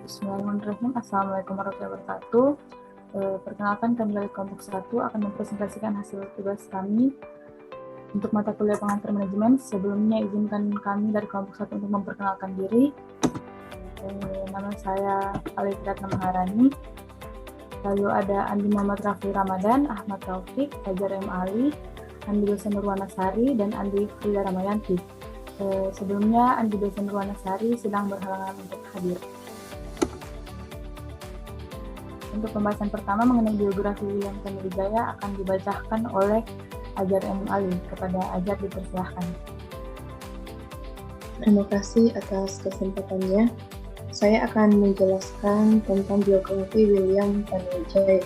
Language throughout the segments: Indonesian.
Bismillahirrahmanirrahim. Assalamualaikum warahmatullahi wabarakatuh. Perkenalkan, kami dari kelompok 1 akan mempresentasikan hasil tugas kami untuk mata kuliah pengantar manajemen. Sebelumnya izinkan kami dari kelompok 1 untuk memperkenalkan diri. Nama saya Alifrat Maharani. Lalu ada Andi Muhammad Rafi Ramadan, Ahmad Taufik, Fajar M. Ali, Andi Besa Nurwanasari, dan Andi Frida Ramayanti. Sebelumnya Andi Besa Nurwanasari sedang berhalangan untuk hadir. Untuk pembahasan pertama mengenai biografi William Tanuwijaya akan dibacakan oleh Fajar M. Ali. Kepada Fajar dipersilahkan. Terima kasih atas kesempatannya. Saya akan menjelaskan tentang biografi William Tanuwijaya.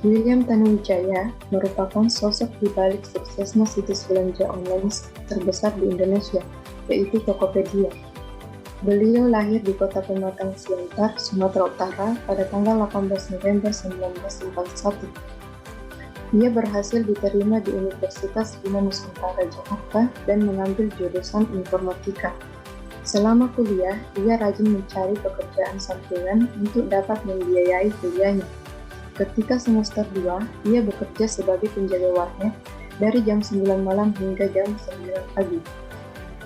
William Tanuwijaya merupakan sosok di balik suksesnya situs belanja online terbesar di Indonesia, yaitu Tokopedia. Beliau lahir di Kota Pematang Siantar, Sumatera Utara pada tanggal 18 November 1941. Ia berhasil diterima di Universitas Bina Nusantara Jakarta dan mengambil jurusan informatika. Selama kuliah, ia rajin mencari pekerjaan sampingan untuk dapat membiayai kuliahnya. Ketika semester 2, ia bekerja sebagai penjaga warnet dari jam 9 malam hingga jam 9 pagi.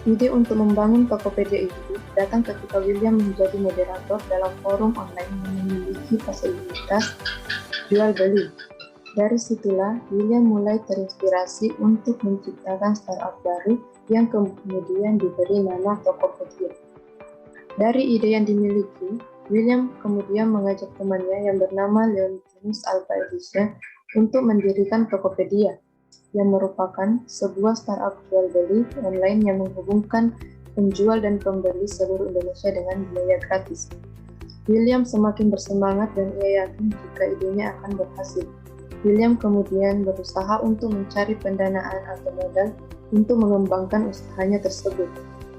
Ide untuk membangun Tokopedia itu datang ketika William menjadi moderator dalam forum online yang memiliki fasilitas jual beli. Dari situlah, William mulai terinspirasi untuk menciptakan startup baru yang kemudian diberi nama Tokopedia. Dari ide yang dimiliki, William kemudian mengajak temannya yang bernama Leontinus Alva Edison untuk mendirikan Tokopedia, yang merupakan sebuah startup jual beli online yang menghubungkan penjual dan pembeli seluruh Indonesia dengan biaya gratis. William semakin bersemangat dan ia yakin jika idenya akan berhasil. William kemudian berusaha untuk mencari pendanaan atau modal untuk mengembangkan usahanya tersebut.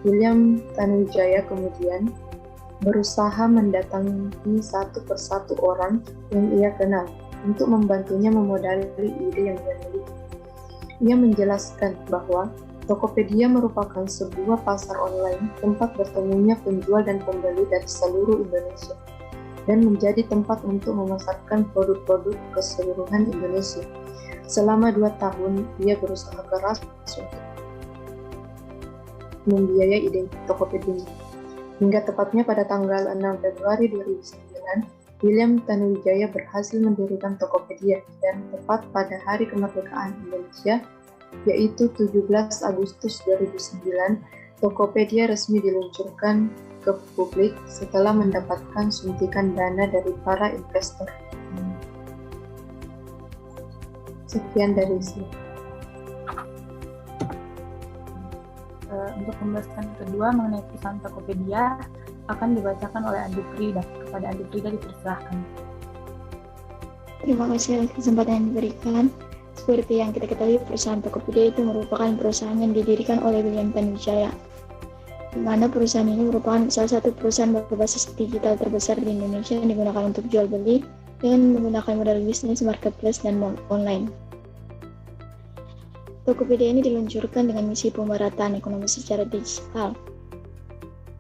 William Tanuwijaya kemudian berusaha mendatangi satu persatu orang yang ia kenal untuk membantunya memodali ide yang dia miliki. Ia menjelaskan bahwa Tokopedia merupakan sebuah pasar online tempat bertemunya penjual dan pembeli dari seluruh Indonesia dan menjadi tempat untuk memasarkan produk-produk keseluruhan Indonesia. Selama 2 tahun, ia berusaha keras untuk membiayai ide Tokopedia. Hingga tepatnya pada tanggal 6 Februari 2009, William Tanuwijaya berhasil mendirikan Tokopedia dan tepat pada Hari Kemerdekaan Indonesia, yaitu 17 Agustus 2009, Tokopedia resmi diluncurkan ke publik setelah mendapatkan suntikan dana dari para investor. Sekian dari saya. Untuk pembahasan kedua mengenai perusahaan Tokopedia akan dibacakan oleh Andi Frida. Kepada Andi Frida dipersilahkan. Terima kasih atas kesempatan yang diberikan. Seperti yang kita ketahui, perusahaan Tokopedia itu merupakan perusahaan yang didirikan oleh William Tanuwijaya, di mana perusahaan ini merupakan salah satu perusahaan berbasis digital terbesar di Indonesia yang digunakan untuk jual beli dengan menggunakan modal bisnis marketplace dan online. Tokopedia ini diluncurkan dengan misi pemerataan ekonomi secara digital.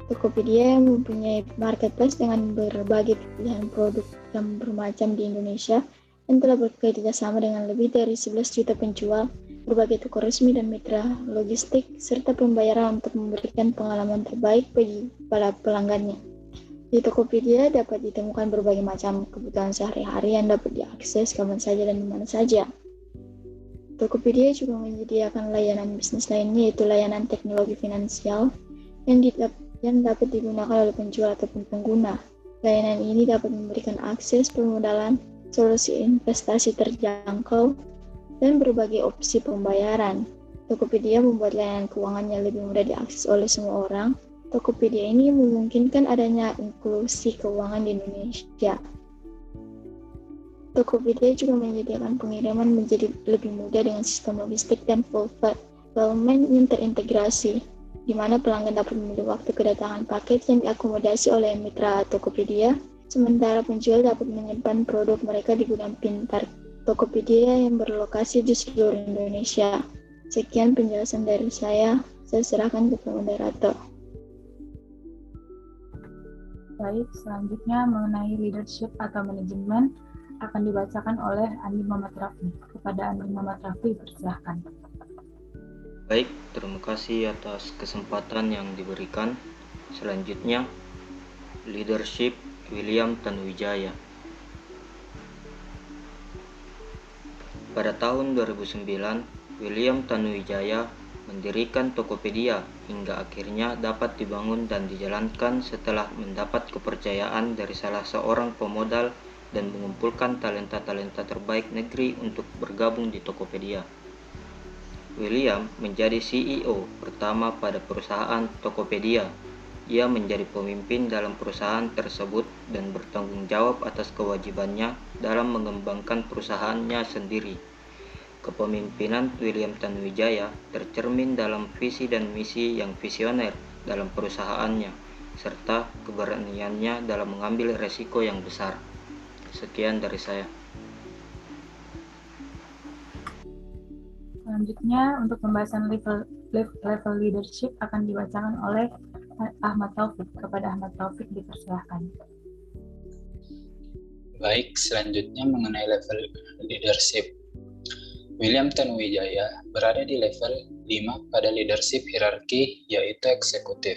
Tokopedia mempunyai marketplace dengan berbagai pilihan produk yang bermacam di Indonesia dan telah bekerja sama dengan lebih dari 11 juta penjual, berbagai toko resmi dan mitra logistik, serta pembayaran untuk memberikan pengalaman terbaik bagi para pelanggannya. Di Tokopedia dapat ditemukan berbagai macam kebutuhan sehari-hari yang dapat diakses kapan saja dan di mana saja. Tokopedia juga menyediakan layanan bisnis lainnya, yaitu layanan teknologi finansial yang dapat digunakan oleh penjual ataupun pengguna. Layanan ini dapat memberikan akses permodalan, solusi investasi terjangkau, dan berbagai opsi pembayaran. Tokopedia membuat layanan keuangan yang lebih mudah diakses oleh semua orang. Tokopedia ini memungkinkan adanya inklusi keuangan di Indonesia. Tokopedia juga menyediakan pengiriman menjadi lebih mudah dengan sistem logistik dan fulfillment yang terintegrasi, di mana pelanggan dapat memilih waktu kedatangan paket yang diakomodasi oleh mitra Tokopedia, sementara penjual dapat menyimpan produk mereka di gudang pintar Tokopedia yang berlokasi di seluruh Indonesia. Sekian penjelasan dari saya serahkan ke moderator. Baik, selanjutnya mengenai leadership atau manajemen akan dibacakan oleh Andi Muhammad Rafi. Kepada Andi Muhammad Rafi, persilahkan. Baik, terima kasih atas kesempatan yang diberikan. Selanjutnya, leadership William Tanuwijaya. Pada tahun 2009, William Tanuwijaya mendirikan Tokopedia hingga akhirnya dapat dibangun dan dijalankan setelah mendapat kepercayaan dari salah seorang pemodal dan mengumpulkan talenta-talenta terbaik negeri untuk bergabung di Tokopedia. William menjadi CEO pertama pada perusahaan Tokopedia. Ia menjadi pemimpin dalam perusahaan tersebut dan bertanggung jawab atas kewajibannya dalam mengembangkan perusahaannya sendiri. Kepemimpinan William Tanuwijaya tercermin dalam visi dan misi yang visioner dalam perusahaannya, serta keberaniannya dalam mengambil resiko yang besar. Sekian dari saya. Selanjutnya, untuk pembahasan level leadership akan dibacakan oleh Ahmad Taufik. Kepada Ahmad Taufik, dipersilahkan. Baik, selanjutnya mengenai level leadership. William Tanuwijaya berada di level 5 pada leadership hierarki, yaitu eksekutif.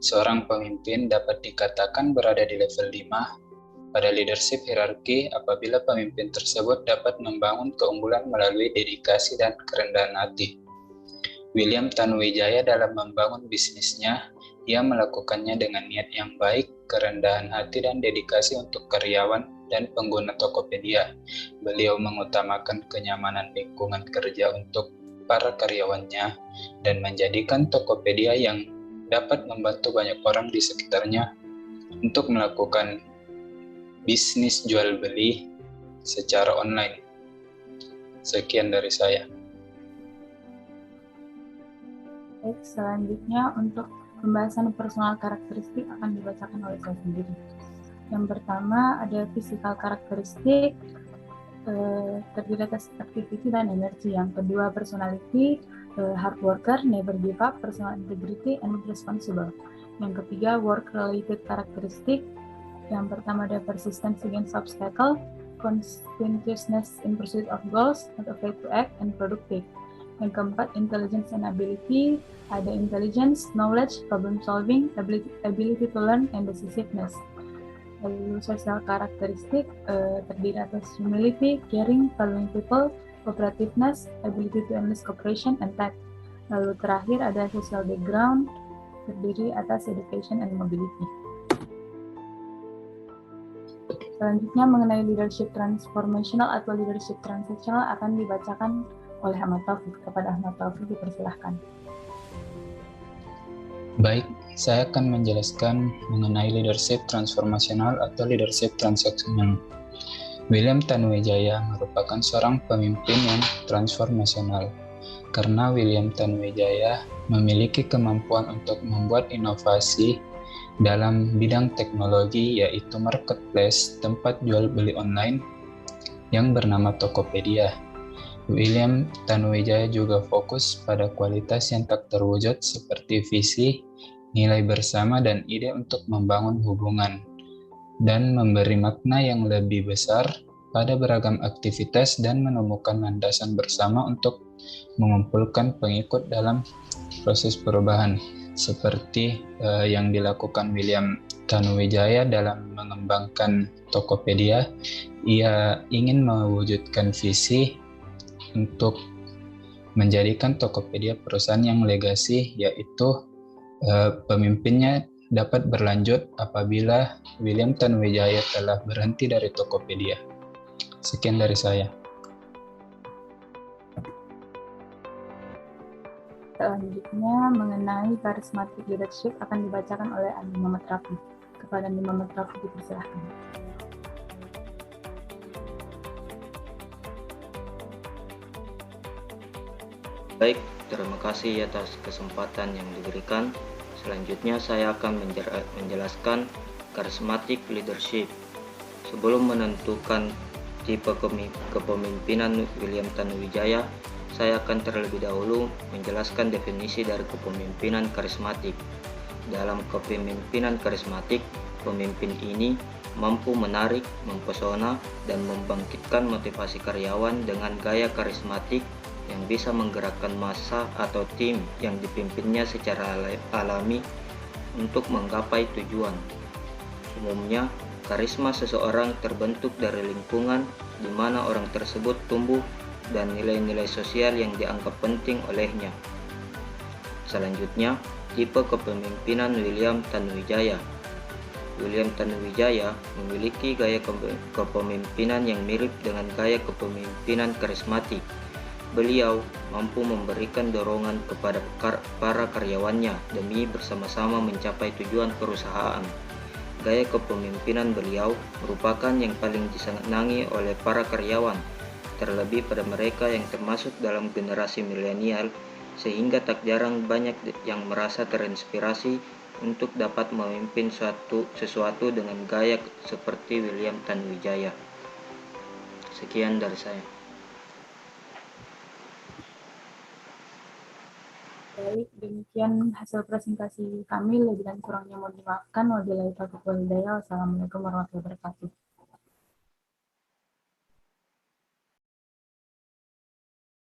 Seorang pemimpin dapat dikatakan berada di level 5 pada leadership hierarki apabila pemimpin tersebut dapat membangun keunggulan melalui dedikasi dan kerendahan hati. William Tanuwijaya dalam membangun bisnisnya, ia melakukannya dengan niat yang baik, kerendahan hati, dan dedikasi untuk karyawan dan pengguna Tokopedia. Beliau mengutamakan kenyamanan lingkungan kerja untuk para karyawannya dan menjadikan Tokopedia yang dapat membantu banyak orang di sekitarnya untuk melakukan bisnis jual beli secara online. Sekian dari saya. Baik, selanjutnya untuk pembahasan personal karakteristik akan dibacakan oleh saya sendiri. Yang pertama ada physical karakteristik, terdiri atas activity dan energi. Yang kedua personality, hard worker, never give up, personal integrity, and responsible. Yang ketiga work related karakteristik. Yang pertama ada persistence against obstacle, conscientiousness in pursuit of goals, not afraid to act, and productive. Yang keempat intelligence and ability, ada intelligence, knowledge, problem solving, ability to learn, and decisiveness. Lalu social karakteristik terdiri atas humility, caring, following people, cooperativeness, ability to enlist cooperation, and tact. Lalu terakhir ada social background terdiri atas education and mobility. Selanjutnya mengenai leadership transformational atau leadership transactional akan dibacakan oleh Ahmad Taufik. Kepada Ahmad Taufik dipersilahkan. Baik, saya akan menjelaskan mengenai leadership transformasional atau leadership transaksional. William Tanuwijaya merupakan seorang pemimpin yang transformasional karena William Tanuwijaya memiliki kemampuan untuk membuat inovasi dalam bidang teknologi, yaitu marketplace tempat jual beli online yang bernama Tokopedia. William Tanuwijaya juga fokus pada kualitas yang tak terwujud seperti visi, nilai bersama, dan ide untuk membangun hubungan dan memberi makna yang lebih besar pada beragam aktivitas dan menemukan landasan bersama untuk mengumpulkan pengikut dalam proses perubahan seperti yang dilakukan William Tanuwijaya dalam mengembangkan Tokopedia. Ia ingin mewujudkan visi untuk menjadikan Tokopedia perusahaan yang legasi, yaitu pemimpinnya dapat berlanjut apabila William Tanuwijaya telah berhenti dari Tokopedia. Sekian dari saya. Selanjutnya mengenai charismatic leadership akan dibacakan oleh Andi Muhammad Rafi. Kepada Andi Muhammad Rafi dipersilahkan. Baik, terima kasih atas kesempatan yang diberikan. Selanjutnya saya akan menjelaskan charismatic leadership. Sebelum menentukan tipe kepemimpinan William Tanuwijaya, saya akan terlebih dahulu menjelaskan definisi dari kepemimpinan karismatik. Dalam kepemimpinan karismatik, Pemimpin ini mampu menarik, mempesona, dan membangkitkan motivasi karyawan dengan gaya karismatik yang bisa menggerakkan massa atau tim yang dipimpinnya secara alami untuk menggapai tujuan. Umumnya, karisma seseorang terbentuk dari lingkungan di mana orang tersebut tumbuh dan nilai-nilai sosial yang dianggap penting olehnya. Selanjutnya, tipe kepemimpinan William Tanuwijaya. William Tanuwijaya memiliki gaya kepemimpinan yang mirip dengan gaya kepemimpinan karismatik. Beliau mampu memberikan dorongan kepada para karyawannya demi bersama-sama mencapai tujuan perusahaan. Gaya kepemimpinan beliau merupakan yang paling disenangi oleh para karyawan, terlebih pada mereka yang termasuk dalam generasi milenial, sehingga tak jarang banyak yang merasa terinspirasi untuk dapat memimpin sesuatu dengan gaya seperti William Tanuwijaya. Sekian dari saya. Baik, demikian hasil presentasi kami. Lebih dan kurangnya mohon dimaafkan. Wabillahi taufiq wal hidayah. Wassalamualaikum warahmatullahi wabarakatuh.